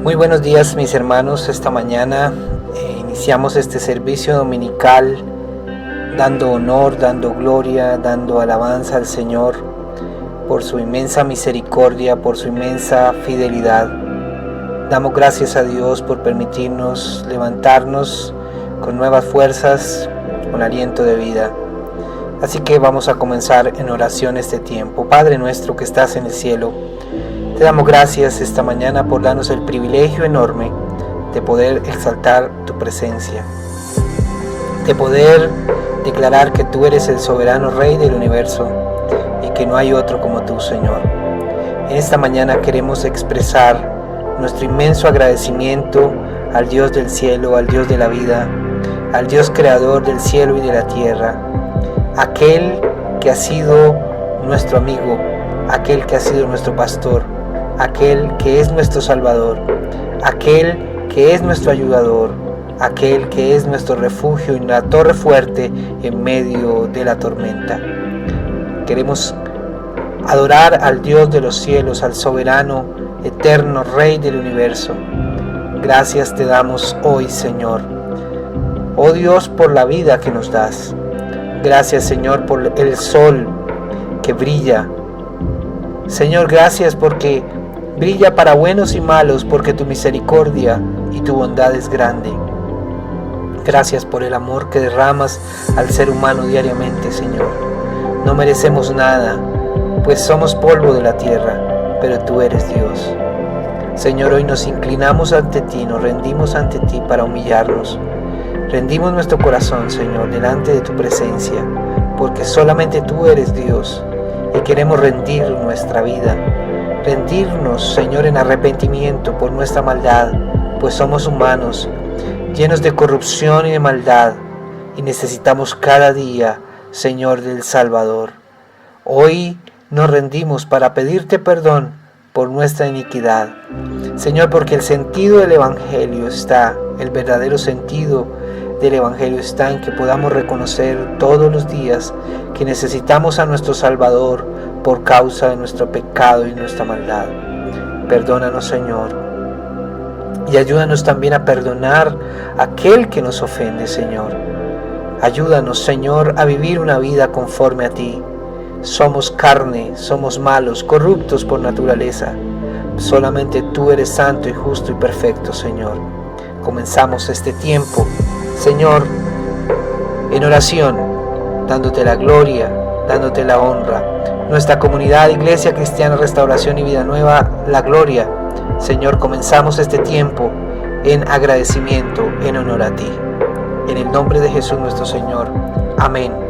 Muy buenos días, mis hermanos. Esta mañana iniciamos este servicio dominical dando honor, dando gloria, dando alabanza al Señor por su inmensa misericordia, por su inmensa fidelidad. Damos gracias a Dios por permitirnos levantarnos con nuevas fuerzas, con aliento de vida. Así que vamos a comenzar en oración este tiempo. Padre nuestro que estás en el cielo, te damos gracias esta mañana por darnos el privilegio enorme de poder exaltar tu presencia, de poder declarar que tú eres el soberano Rey del universo y que no hay otro como tú, Señor. En esta mañana queremos expresar nuestro inmenso agradecimiento al Dios del cielo, al Dios de la vida, al Dios creador del cielo y de la tierra, aquel que ha sido nuestro amigo, aquel que ha sido nuestro pastor, aquel que es nuestro Salvador, aquel que es nuestro ayudador, aquel que es nuestro refugio y una torre fuerte en medio de la tormenta. Queremos adorar al Dios de los cielos, al soberano, eterno Rey del universo. Gracias te damos hoy, Señor. Oh Dios, por la vida que nos das. Gracias, Señor, por el sol que brilla. Señor, gracias porque brilla para buenos y malos, porque tu misericordia y tu bondad es grande. Gracias por el amor que derramas al ser humano diariamente, Señor. No merecemos nada, pues somos polvo de la tierra, pero tú eres Dios. Señor, hoy nos inclinamos ante ti, nos rendimos ante ti para humillarnos. Rendimos nuestro corazón, Señor, delante de tu presencia, porque solamente tú eres Dios y queremos rendir nuestra vida. Rendirnos, Señor, en arrepentimiento por nuestra maldad, pues somos humanos, llenos de corrupción y de maldad, y necesitamos cada día, Señor, del Salvador. Hoy nos rendimos para pedirte perdón por nuestra iniquidad, Señor, porque el sentido del Evangelio está, el verdadero sentido del Evangelio está en que podamos reconocer todos los días que necesitamos a nuestro Salvador por causa de nuestro pecado y nuestra maldad. Perdónanos, Señor, y ayúdanos también a perdonar a aquel que nos ofende, Señor. Ayúdanos, Señor, a vivir una vida conforme a ti. Somos carne, somos malos, corruptos por naturaleza. Solamente tú eres santo y justo y perfecto, Señor. Comenzamos este tiempo, Señor, en oración, dándote la gloria, dándote la honra. Nuestra comunidad, Iglesia Cristiana Restauración y Vida Nueva, la gloria. Señor, comenzamos este tiempo en agradecimiento, en honor a ti. En el nombre de Jesús nuestro Señor. Amén.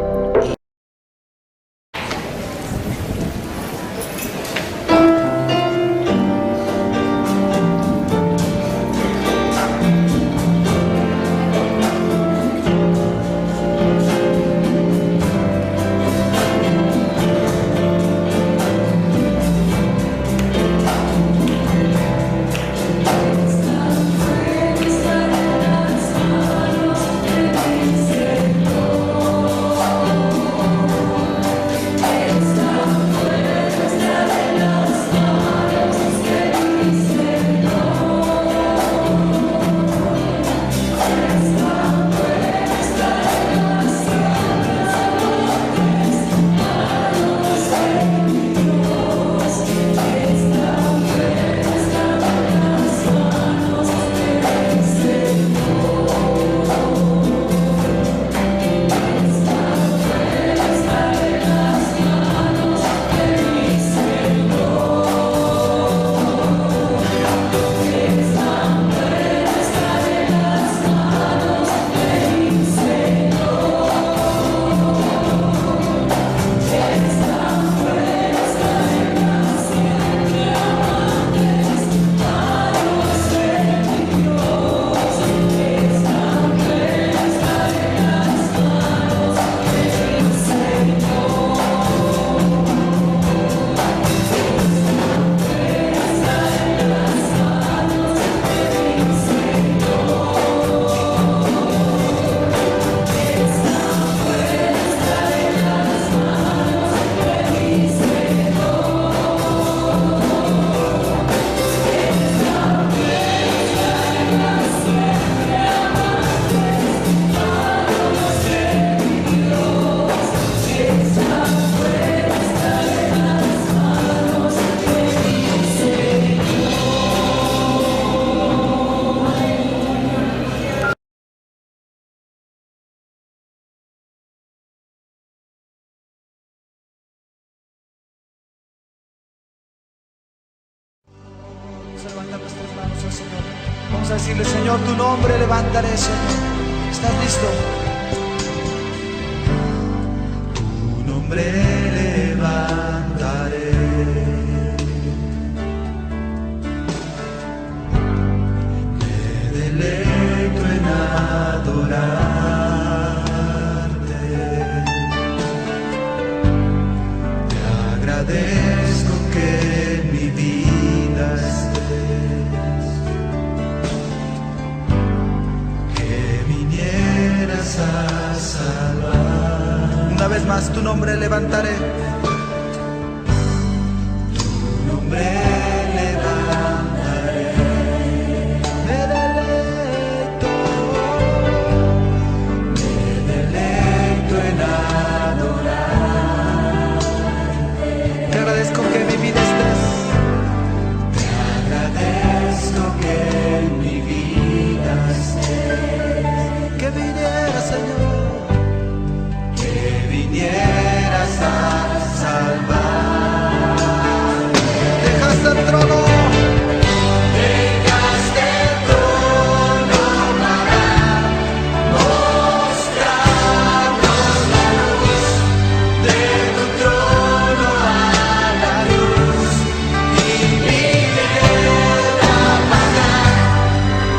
al Señor. Vamos a decirle: Señor, tu nombre levantaré, Señor. ¿Estás listo? Tu nombre levantaré. Me deleito en adorarte. Te agradezco que en mi vida estés, que vinieras a salvar. Una vez más, tu nombre levantaré. Tu nombre levantaré. Me deleito en adorarte. Te agradezco que en mi vida estés. Te agradezco que en mi vida estés. Que vinieras, Señor, que vinieras a salvar. Dejaste el trono. Dejaste el trono para mostrarnos la luz. De tu trono a la luz. Y viniste a pagar.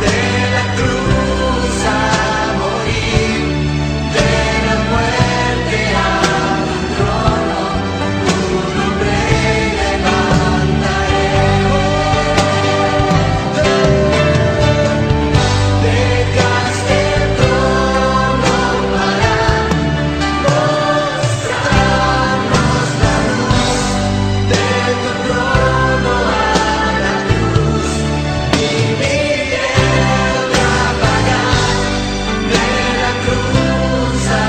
De la cruz a morir. De la muerte a tu trono. Tu nombre levantaré. Dejaste el trono para mostrarnos la luz. De tu trono a la cruz. Y viniste a pagar. De la cruz a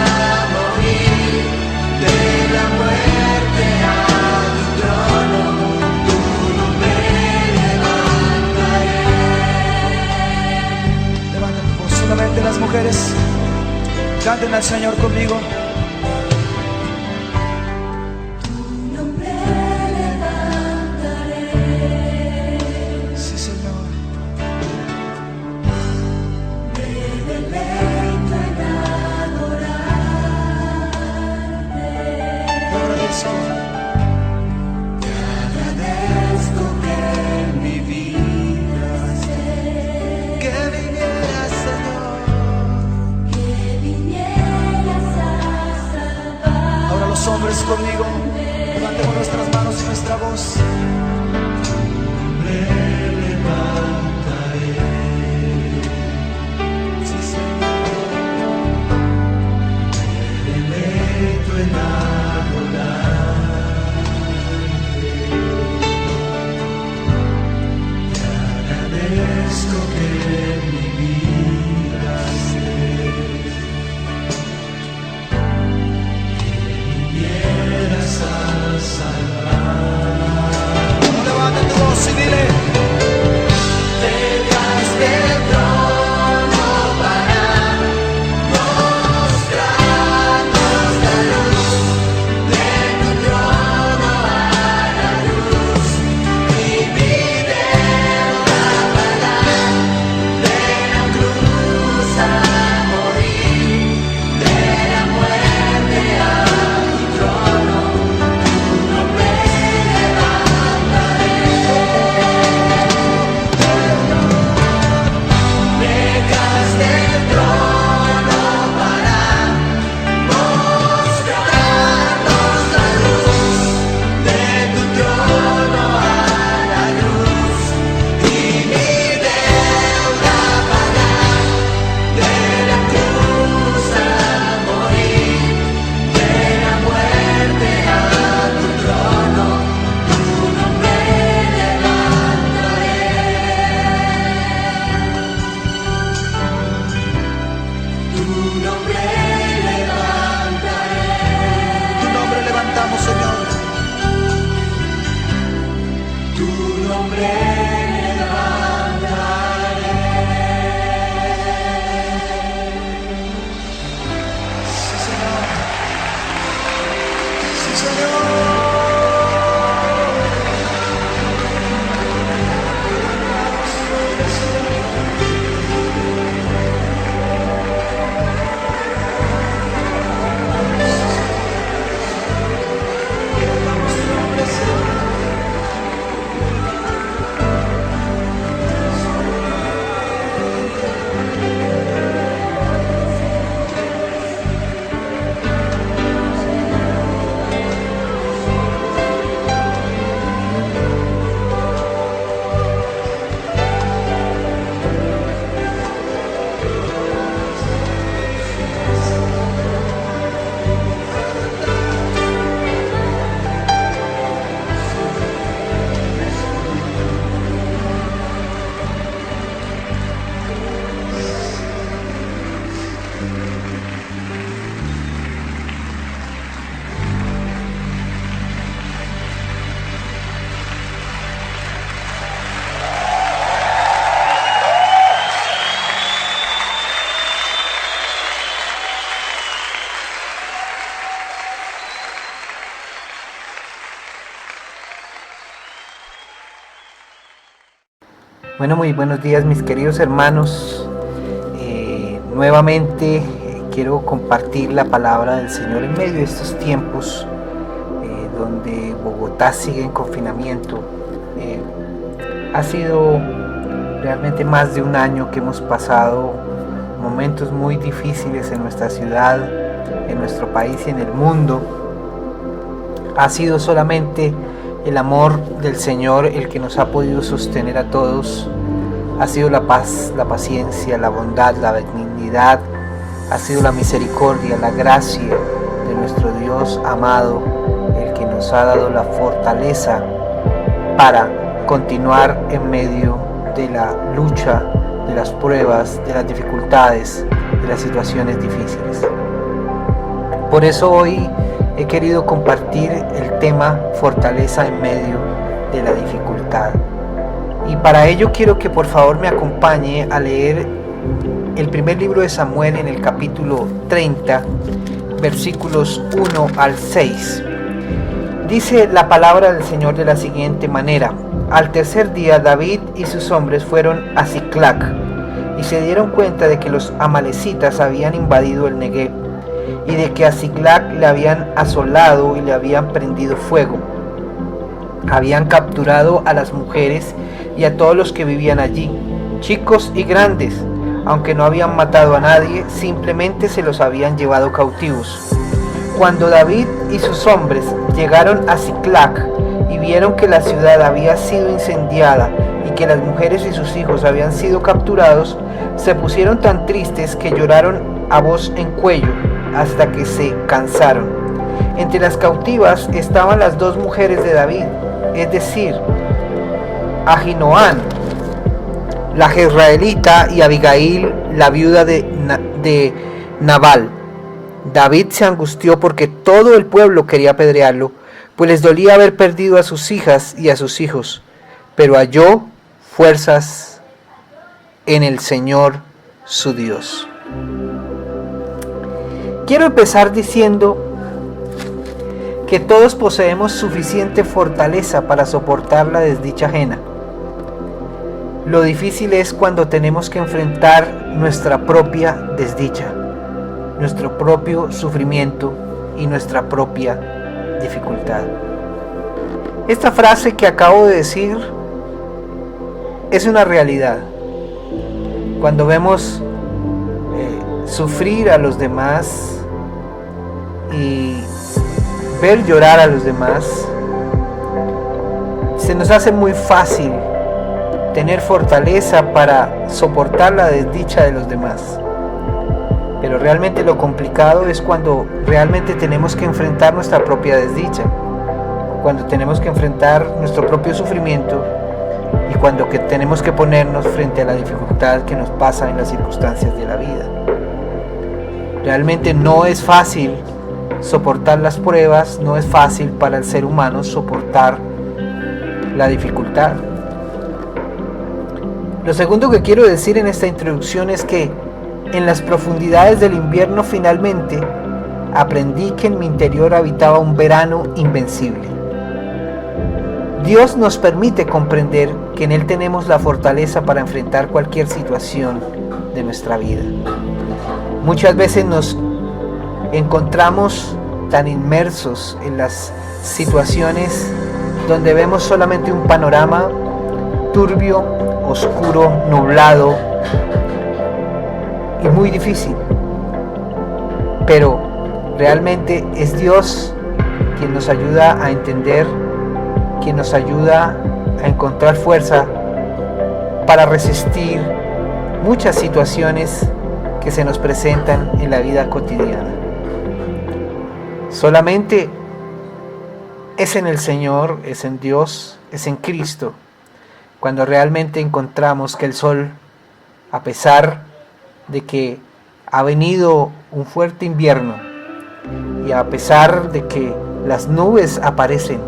morir. De la muerte a tu trono. Tu nombre levantaré. Levanta tu voz. Solamente las mujeres canten al Señor conmigo. Tu nombre levantaré. Sí, Señor. Me deleito en adorarte. Te agradezco. Te agradezco que en mi vida estés. Que vinieras, Señor. Que vinieras a salvar. Ahora los hombres conmigo. Levantemos nuestras manos y nuestra voz. Tu nombre levantaré. Sí, Señor. Me deleito en adorarte. Te agradezco que en mi vida estés. Que vinieras a salvar. Levanta tu voz y dile: Bueno, muy buenos días mis queridos hermanos. Nuevamente quiero compartir la palabra del Señor en medio de estos tiempos donde Bogotá sigue en confinamiento. Ha sido realmente más de un año que hemos pasado momentos muy difíciles en nuestra ciudad, en nuestro país y en el mundo. Ha sido solamente el amor del Señor el que nos ha podido sostener a todos. Ha sido la paz, la paciencia, la bondad, la benignidad. Ha sido la misericordia, la gracia de nuestro Dios amado, el que nos ha dado la fortaleza para continuar en medio de la lucha, de las pruebas, de las dificultades, de las situaciones difíciles. Por eso hoy he querido compartir el tema fortaleza en medio de la dificultad. Y para ello quiero que por favor me acompañe a leer el primer libro de Samuel en el capítulo 30, versículos 1 al 6. Dice la palabra del Señor de la siguiente manera: Al tercer día David y sus hombres fueron a Siclac y se dieron cuenta de que los amalecitas habían invadido el Negev y de que a Siclac le habían asolado y le habían prendido fuego. Habían capturado a las mujeres y a todos los que vivían allí, chicos y grandes, aunque no habían matado a nadie, simplemente se los habían llevado cautivos. Cuando David y sus hombres llegaron a Siclac y vieron que la ciudad había sido incendiada y que las mujeres y sus hijos habían sido capturados, se pusieron tan tristes que lloraron a voz en cuello hasta que se cansaron. Entre las cautivas estaban las dos mujeres de David, es decir, Ahinoam, la jezreelita, y Abigail, la viuda de Nabal. David se angustió porque todo el pueblo quería apedrearlo, pues les dolía haber perdido a sus hijas y a sus hijos, pero halló fuerzas en el Señor su Dios. Quiero empezar diciendo que todos poseemos suficiente fortaleza para soportar la desdicha ajena. Lo difícil es cuando tenemos que enfrentar nuestra propia desdicha, nuestro propio sufrimiento y nuestra propia dificultad. Esta frase que acabo de decir es una realidad. Cuando vemos sufrir a los demás y ver llorar a los demás, se nos hace muy fácil tener fortaleza para soportar la desdicha de los demás. Pero realmente lo complicado es cuando realmente tenemos que enfrentar nuestra propia desdicha, cuando tenemos que enfrentar nuestro propio sufrimiento y cuando tenemos que ponernos frente a la dificultad que nos pasa en las circunstancias de la vida. Realmente no es fácil soportar las pruebas, no es fácil para el ser humano soportar la dificultad. Lo segundo que quiero decir en esta introducción es que en las profundidades del invierno finalmente aprendí que en mi interior habitaba un verano invencible. Dios nos permite comprender que en Él tenemos la fortaleza para enfrentar cualquier situación de nuestra vida. Muchas veces nos encontramos tan inmersos en las situaciones donde vemos solamente un panorama turbio, oscuro, nublado y muy difícil. Pero realmente es Dios quien nos ayuda a entender, quien nos ayuda a encontrar fuerza para resistir muchas situaciones que se nos presentan en la vida cotidiana. Solamente es en el Señor, es en Dios, es en Cristo, cuando realmente encontramos que el sol, a pesar de que ha venido un fuerte invierno y a pesar de que las nubes aparecen,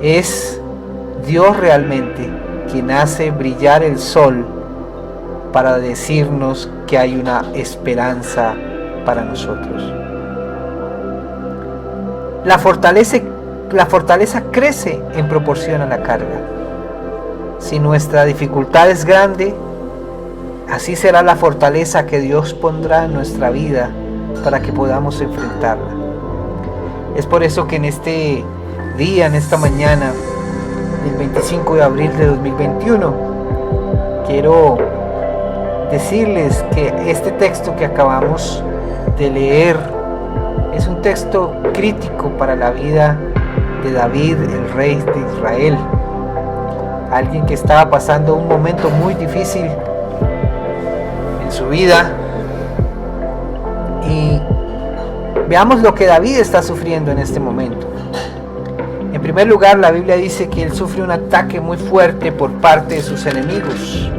es Dios realmente quien hace brillar el sol para decirnos que hay una esperanza para nosotros. La fortaleza crece en proporción a la carga. Si nuestra dificultad es grande, así será la fortaleza que Dios pondrá en nuestra vida para que podamos enfrentarla. Es por eso que en este día, en esta mañana del 25 de abril de 2021, quiero decirles que este texto que acabamos de leer es un texto crítico para la vida de David, el rey de Israel. Alguien que estaba pasando un momento muy difícil en su vida. Y veamos lo que David está sufriendo en este momento. En primer lugar, la Biblia dice que él sufre un ataque muy fuerte por parte de sus enemigos.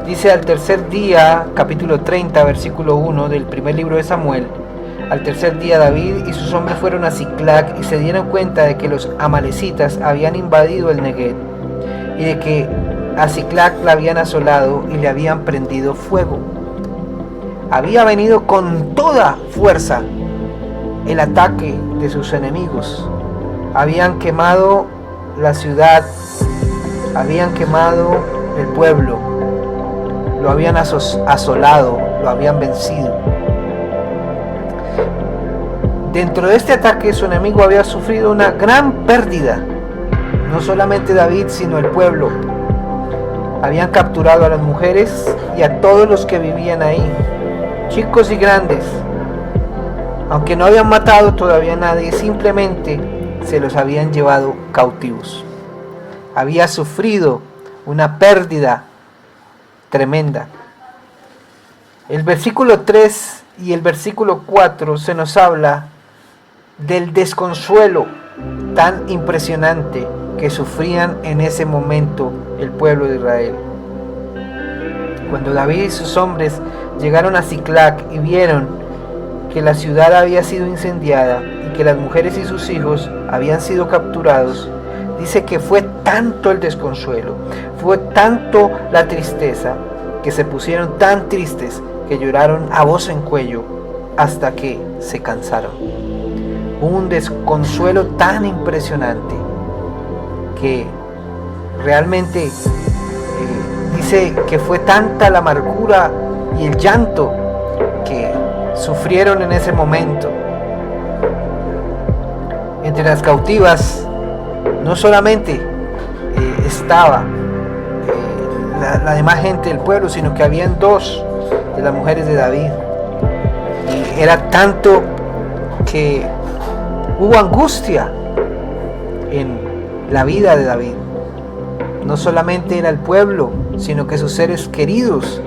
Dice al tercer día, capítulo 30, versículo 1 del primer libro de Samuel: al tercer día David y sus hombres fueron a Siclag y se dieron cuenta de que los amalecitas habían invadido el Neguev y de que a Siclag la habían asolado y le habían prendido fuego. Había venido con toda fuerza el ataque de sus enemigos. Habían quemado la ciudad, habían quemado el pueblo, lo habían asolado, lo habían vencido. Dentro de este ataque su enemigo había sufrido una gran pérdida. No solamente David, sino el pueblo. Habían capturado a las mujeres y a todos los que vivían ahí, chicos y grandes. Aunque no habían matado todavía a nadie, simplemente se los habían llevado cautivos. Había sufrido una pérdida tremenda. El versículo 3 y el versículo 4 se nos habla del desconsuelo tan impresionante que sufrían en ese momento el pueblo de Israel. Cuando David y sus hombres llegaron a Siclag y vieron que la ciudad había sido incendiada y que las mujeres y sus hijos habían sido capturados, dice que fue tanto el desconsuelo, fue tanto la tristeza, que se pusieron tan tristes que lloraron a voz en cuello hasta que se cansaron. Un desconsuelo tan impresionante que realmente dice que fue tanta la amargura y el llanto que sufrieron en ese momento. Entre las cautivas no solamente estaba la demás gente del pueblo, sino que habían dos de las mujeres de David. Y era tanto que hubo angustia en la vida de David. No solamente era el pueblo, sino que sus seres queridos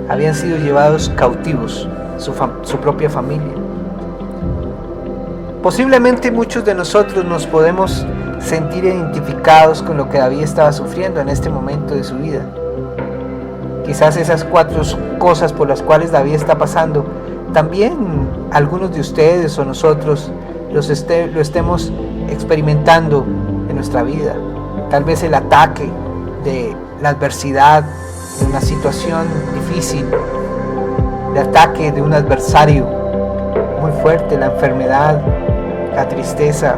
habían sido llevados cautivos, su propia familia. Posiblemente muchos de nosotros nos podemos sentir identificados con lo que David estaba sufriendo en este momento de su vida. Quizás esas 4 cosas por las cuales David está pasando, también algunos de ustedes o nosotros lo estemos experimentando en nuestra vida. Tal vez el ataque de la adversidad, de una situación difícil, el ataque de un adversario muy fuerte, la enfermedad, la tristeza,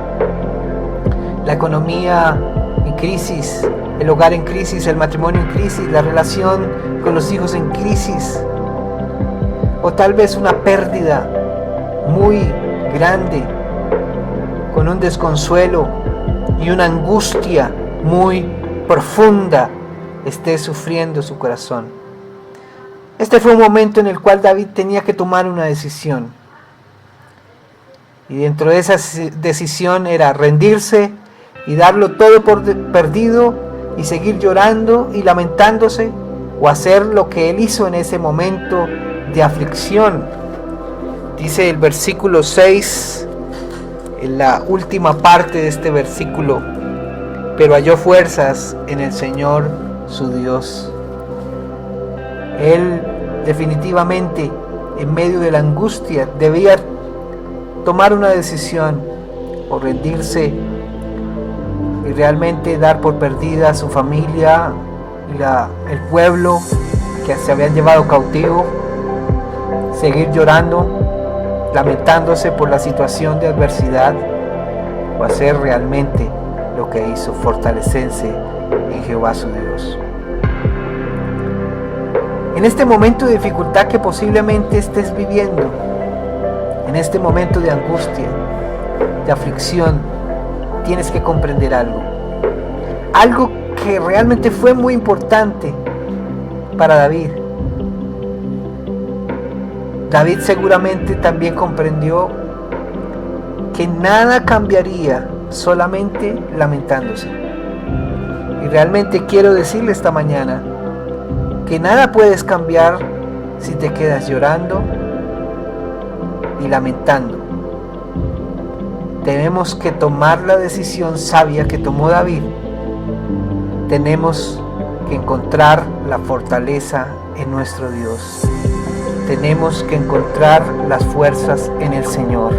la economía en crisis, el hogar en crisis, el matrimonio en crisis, la relación con los hijos en crisis, o tal vez una pérdida muy grande, con un desconsuelo y una angustia muy profunda esté sufriendo su corazón. Este fue un momento en el cual David tenía que tomar una decisión. Y dentro de esa decisión era rendirse y darlo todo por perdido y seguir llorando y lamentándose, o hacer lo que él hizo en ese momento de aflicción. Dice el versículo 6, en la última parte de este versículo: pero halló fuerzas en el Señor su Dios. Él definitivamente, en medio de la angustia, debía tomar una decisión: o rendirse y realmente dar por perdida a su familia y el pueblo que se habían llevado cautivo, seguir llorando, lamentándose por la situación de adversidad, o hacer realmente lo que hizo: fortalecerse en Jehová su Dios. En este momento de dificultad que posiblemente estés viviendo, en este momento de angustia, de aflicción, tienes que comprender algo. Algo que realmente fue muy importante para David. David seguramente también comprendió que nada cambiaría solamente lamentándose. Y realmente quiero decirle esta mañana que nada puedes cambiar si te quedas llorando y lamentando. Tenemos que tomar la decisión sabia que tomó David. Tenemos que encontrar la fortaleza en nuestro Dios. Tenemos que encontrar las fuerzas en el Señor.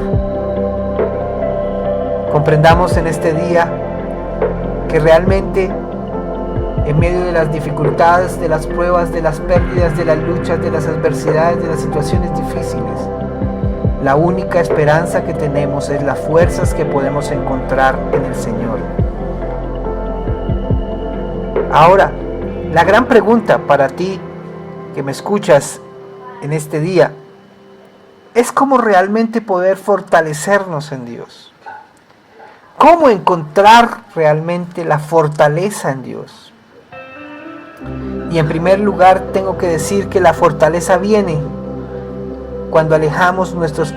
Comprendamos en este día que realmente en medio de las dificultades, de las pruebas, de las pérdidas, de las luchas, de las adversidades, de las situaciones difíciles, la única esperanza que tenemos es las fuerzas que podemos encontrar en el Señor. Ahora, la gran pregunta para ti que me escuchas en este día es cómo realmente poder fortalecernos en Dios. ¿Cómo encontrar realmente la fortaleza en Dios? Y en primer lugar tengo que decir que la fortaleza viene cuando alejamos nuestros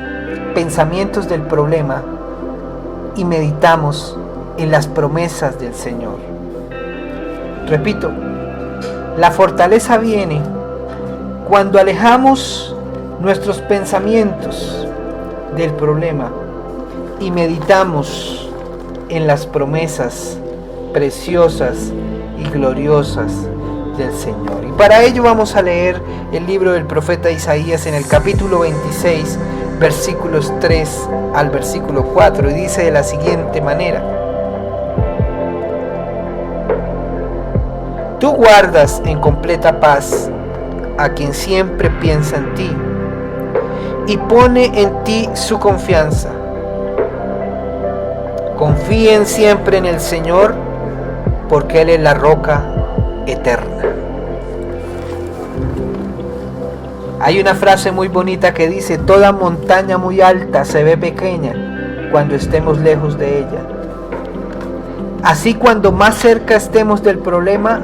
pensamientos del problema y meditamos en las promesas del Señor. Repito, la fortaleza viene cuando alejamos nuestros pensamientos del problema y meditamos en las promesas preciosas y gloriosas del Señor. Y para ello vamos a leer el libro del profeta Isaías en el capítulo 26, versículos 3 al versículo 4, y dice de la siguiente manera: Tú guardas en completa paz a quien siempre piensa en ti y pone en ti su confianza. Confíen siempre en el Señor, porque Él es la roca eterna. Hay una frase muy bonita que dice: toda montaña muy alta se ve pequeña cuando estemos lejos de ella. Así, cuando más cerca estemos del problema,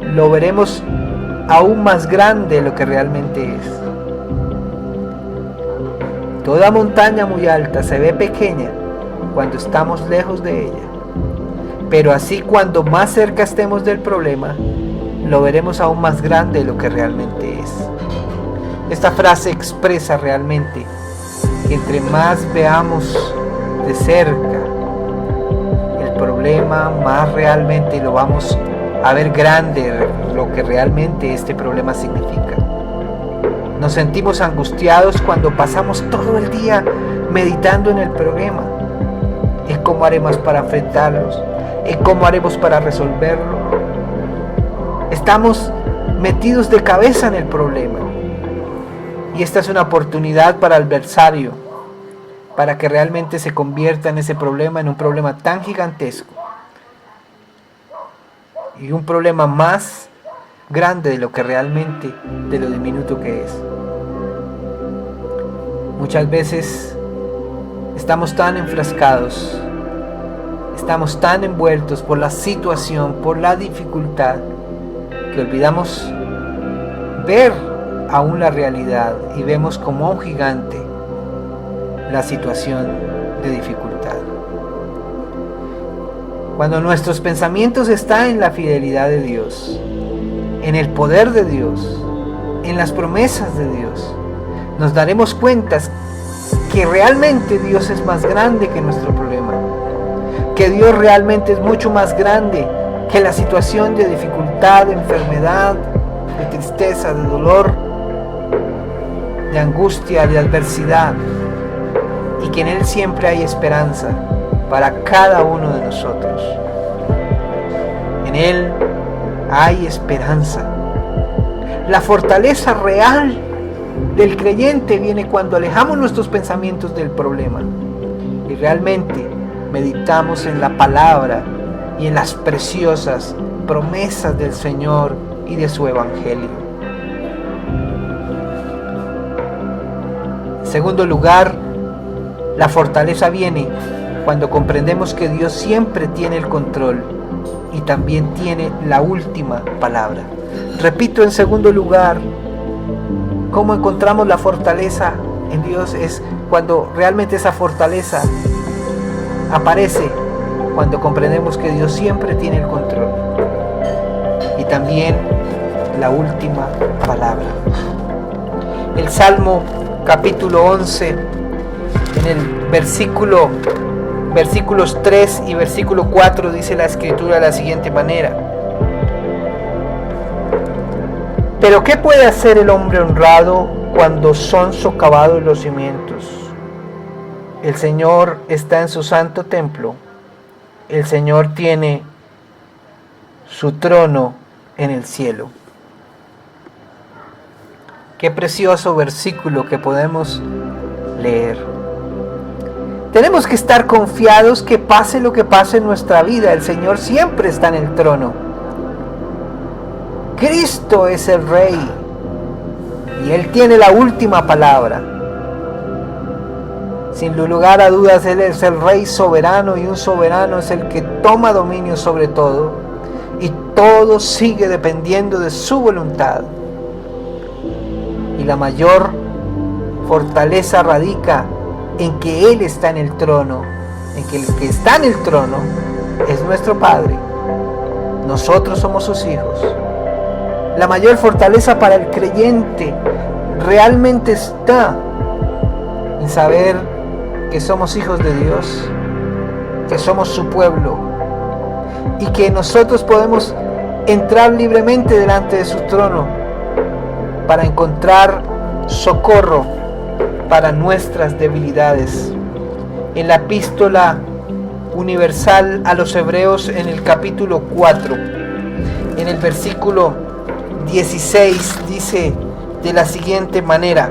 lo veremos aún más grande de lo que realmente es. Toda montaña muy alta se ve pequeña cuando estamos lejos de ella, pero así, cuando más cerca estemos del problema, lo veremos aún más grande de lo que realmente es. Esta frase expresa realmente que entre más veamos de cerca el problema, más realmente lo vamos a ver grande lo que realmente este problema significa. Nos sentimos angustiados cuando pasamos todo el día meditando en el problema, en cómo haremos para enfrentarlos, en cómo haremos para resolverlo. Estamos metidos de cabeza en el problema, y esta es una oportunidad para el adversario, para que realmente se convierta en ese problema, en un problema tan gigantesco y un problema más grande de lo que realmente, de lo diminuto que es. Muchas veces estamos tan enfrascados, estamos tan envueltos por la situación, por la dificultad, que olvidamos ver aún la realidad y vemos como un gigante la situación de dificultad. Cuando nuestros pensamientos están en la fidelidad de Dios, en el poder de Dios, en las promesas de Dios, nos daremos cuenta que realmente Dios es más grande que nuestro problema, que Dios realmente es mucho más grande que la situación de dificultad, de enfermedad, de tristeza, de dolor, de angustia, de adversidad, y que en Él siempre hay esperanza para cada uno de nosotros. En Él hay esperanza. La fortaleza real del creyente viene cuando alejamos nuestros pensamientos del problema y realmente meditamos en la palabra y en las preciosas promesas del Señor y de su Evangelio. En segundo lugar, la fortaleza viene cuando comprendemos que Dios siempre tiene el control y también tiene la última palabra. Repito, en segundo lugar, ¿cómo encontramos la fortaleza en Dios? Es cuando realmente esa fortaleza aparece, cuando comprendemos que Dios siempre tiene el control y también la última palabra. El Salmo capítulo 11, en el versículos 3 y versículo 4 dice la Escritura de la siguiente manera: Pero ¿qué puede hacer el hombre honrado cuando son socavados los cimientos? El Señor está en su santo templo. El Señor tiene su trono en el cielo. Qué precioso versículo que podemos leer. Tenemos que estar confiados que pase lo que pase en nuestra vida, el Señor siempre está en el trono. Cristo es el Rey y Él tiene la última palabra. Sin lugar a dudas, Él es el Rey soberano, y un soberano es el que toma dominio sobre todo, y todo sigue dependiendo de su voluntad. Y la mayor fortaleza radica en que Él está en el trono, en que el que está en el trono es nuestro Padre. Nosotros somos sus hijos. La mayor fortaleza para el creyente realmente está en saber que somos hijos de Dios, que somos su pueblo y que nosotros podemos entrar libremente delante de su trono para encontrar socorro para nuestras debilidades. En la epístola universal a los Hebreos, en el capítulo 4, en el versículo 16, dice de la siguiente manera: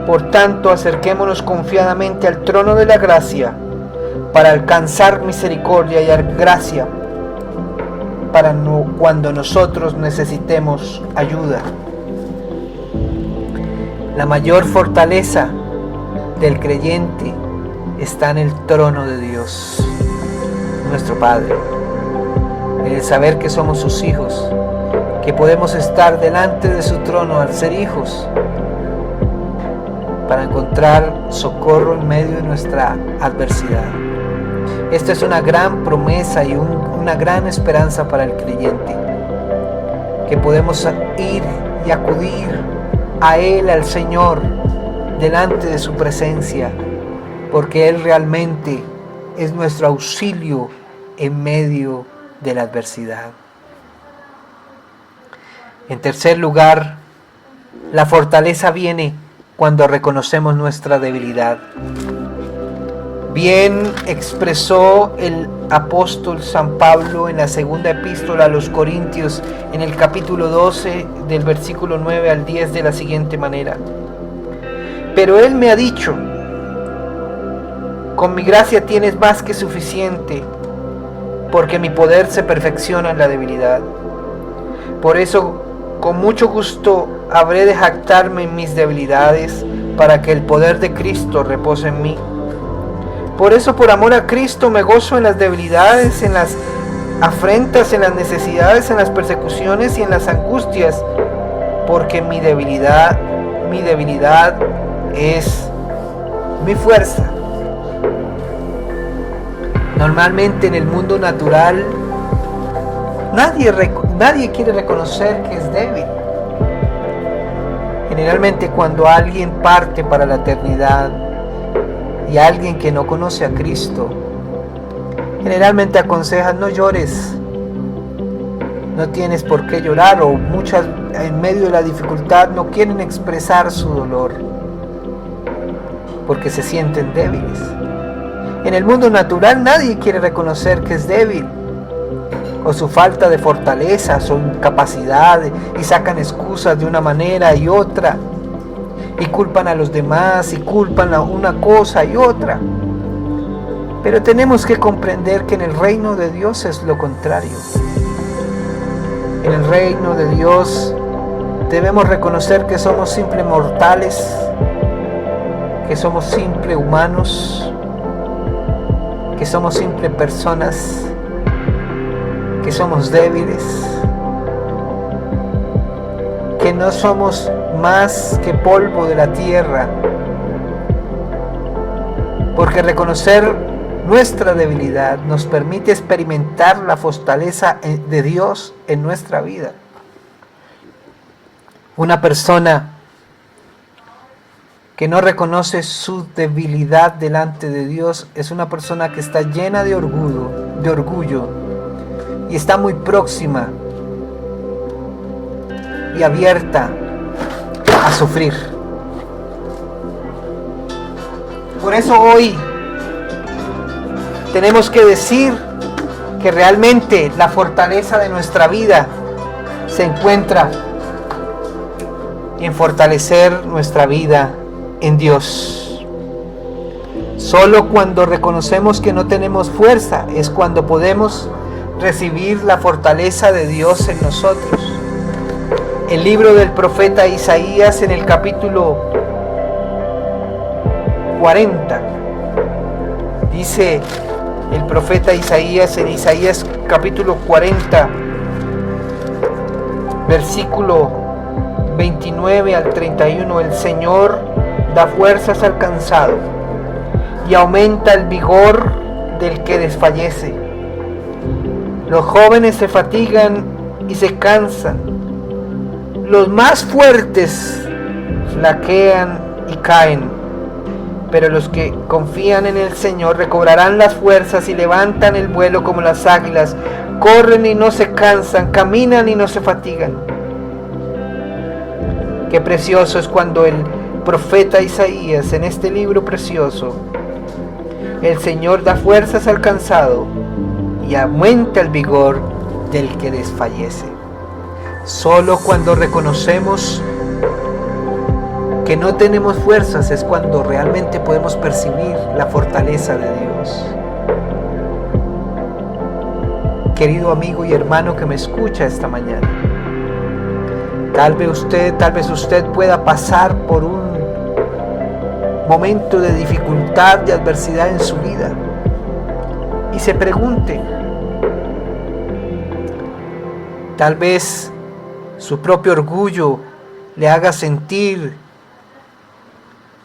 Por tanto, acerquémonos confiadamente al trono de la gracia para alcanzar misericordia y gracia para cuando nosotros necesitemos ayuda. La mayor fortaleza del creyente está en el trono de Dios, nuestro Padre. El saber que somos sus hijos, que podemos estar delante de su trono al ser hijos, para encontrar socorro en medio de nuestra adversidad. Esto es una gran promesa y una gran esperanza para el creyente, que podemos ir y acudir a Él, al Señor, delante de su presencia, porque Él realmente es nuestro auxilio en medio de la adversidad. En tercer lugar, la fortaleza viene cuando reconocemos nuestra debilidad. Bien expresó el apóstol San Pablo en la segunda epístola a los Corintios, en el capítulo 12, del versículo 9 al 10, de la siguiente manera: Pero Él me ha dicho, con mi gracia tienes más que suficiente, porque mi poder se perfecciona en la debilidad. Por eso, con mucho gusto habré de jactarme en mis debilidades, para que el poder de Cristo repose en mí. Por eso, por amor a Cristo, me gozo en las debilidades, en las afrentas, en las necesidades, en las persecuciones y en las angustias, porque mi debilidad es mi fuerza. Normalmente en el mundo natural nadie quiere reconocer que es débil. Generalmente cuando alguien parte para la eternidad y alguien que no conoce a Cristo, generalmente aconsejan: no llores, no tienes por qué llorar, o muchas en medio de la dificultad no quieren expresar su dolor porque se sienten débiles. En el mundo natural nadie quiere reconocer que es débil, o su falta de fortaleza, su incapacidad, y sacan excusas de una manera y otra, y culpan a los demás, y culpan a una cosa y otra. Pero tenemos que comprender que en el reino de Dios es lo contrario. En el reino de Dios debemos reconocer que somos simples mortales, que somos simples humanos, que somos simples personas, que somos débiles, que no somos más que polvo de la tierra, porque reconocer nuestra debilidad nos permite experimentar la fortaleza de Dios en nuestra vida. Una persona que no reconoce su debilidad delante de Dios es una persona que está llena de orgullo y está muy próxima y abierta a sufrir. Por eso hoy tenemos que decir que realmente la fortaleza de nuestra vida se encuentra en fortalecer nuestra vida en Dios. Solo cuando reconocemos que no tenemos fuerza es cuando podemos recibir la fortaleza de Dios en nosotros. El libro del profeta Isaías en el capítulo 40 dice el profeta Isaías en Isaías capítulo 40 versículo 29 al 31: el Señor da fuerzas al cansado y aumenta el vigor del que desfallece. Los jóvenes se fatigan y se cansan, los más fuertes flaquean y caen, pero los que confían en el Señor recobrarán las fuerzas y levantan el vuelo como las águilas, corren y no se cansan, caminan y no se fatigan. Qué precioso es cuando el profeta Isaías, en este libro precioso, el Señor da fuerzas al cansado y aumenta el vigor del que desfallece. Solo cuando reconocemos que no tenemos fuerzas es cuando realmente podemos percibir la fortaleza de Dios. Querido amigo y hermano que me escucha esta mañana, tal vez usted pueda pasar por un momento de dificultad, de adversidad en su vida y se pregunte, tal vez su propio orgullo le haga sentir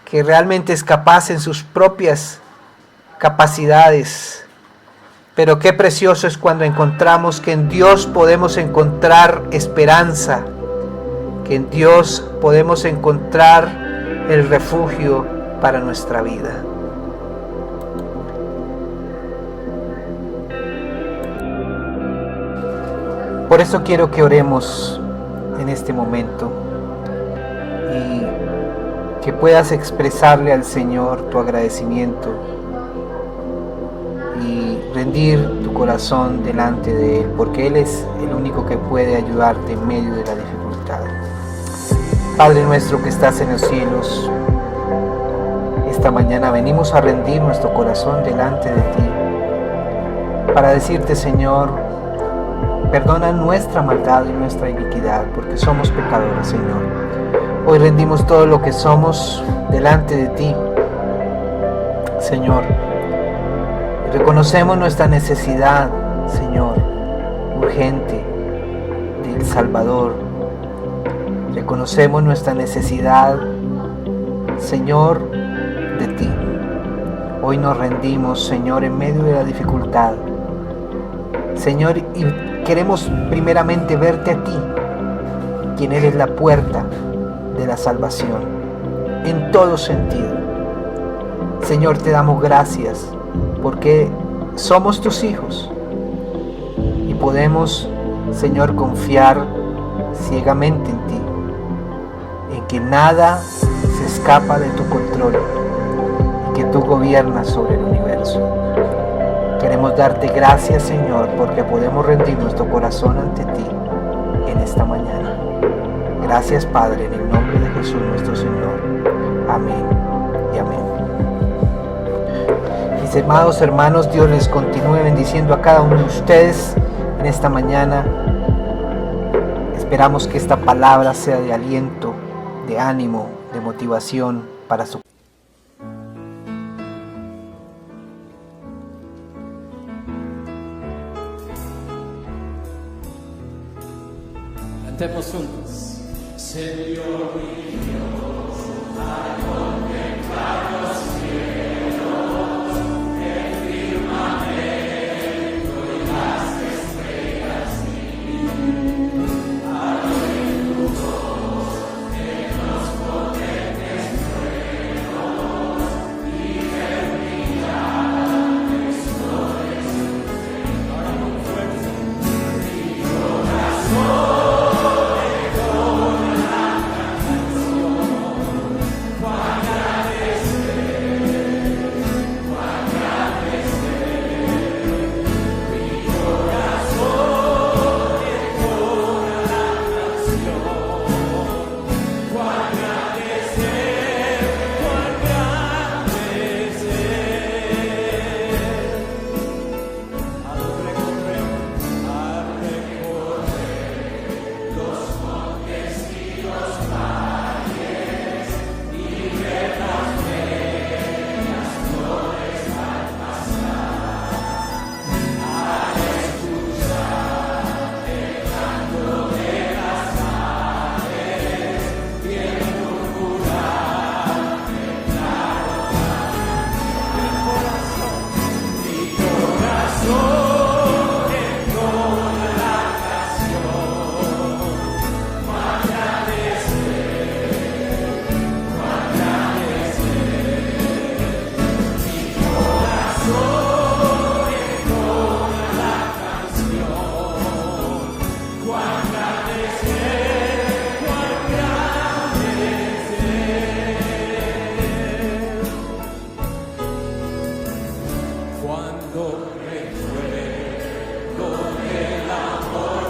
que realmente es capaz en sus propias capacidades. Pero qué precioso es cuando encontramos que en Dios podemos encontrar esperanza, que en Dios podemos encontrar el refugio para nuestra vida. Por eso quiero que oremos en este momento y que puedas expresarle al Señor tu agradecimiento y rendir tu corazón delante de Él, porque Él es el único que puede ayudarte en medio de la dificultad. Padre nuestro que estás en los cielos, esta mañana venimos a rendir nuestro corazón delante de ti para decirte, Señor, perdona nuestra maldad y nuestra iniquidad, porque somos pecadores, Señor. Hoy rendimos todo lo que somos delante de ti, Señor. Y reconocemos nuestra necesidad, Señor, urgente del Salvador. Reconocemos nuestra necesidad, Señor, de ti. Hoy nos rendimos, Señor, en medio de la dificultad, Señor, y queremos primeramente verte a ti, quien eres la puerta de la salvación, en todo sentido. Señor, te damos gracias porque somos tus hijos y podemos, Señor, confiar ciegamente en ti, en que nada se escapa de tu control y que tú gobiernas sobre el universo. Queremos darte gracias, Señor, porque podemos rendir nuestro corazón ante ti en esta mañana. Gracias, Padre, en el nombre de Jesús nuestro Señor. Amén y amén. Mis amados hermanos, Dios les continúe bendiciendo a cada uno de ustedes en esta mañana. Esperamos que esta palabra sea de aliento, de ánimo, de motivación para su Cantemos juntos. Señor mi Dios, al contemplar los cielos, el firmamento y las estrellas a los luz de los potentes truenos y el brillantes flores. Ahora con fuerza. Mi corazón cuando recuerdo el amor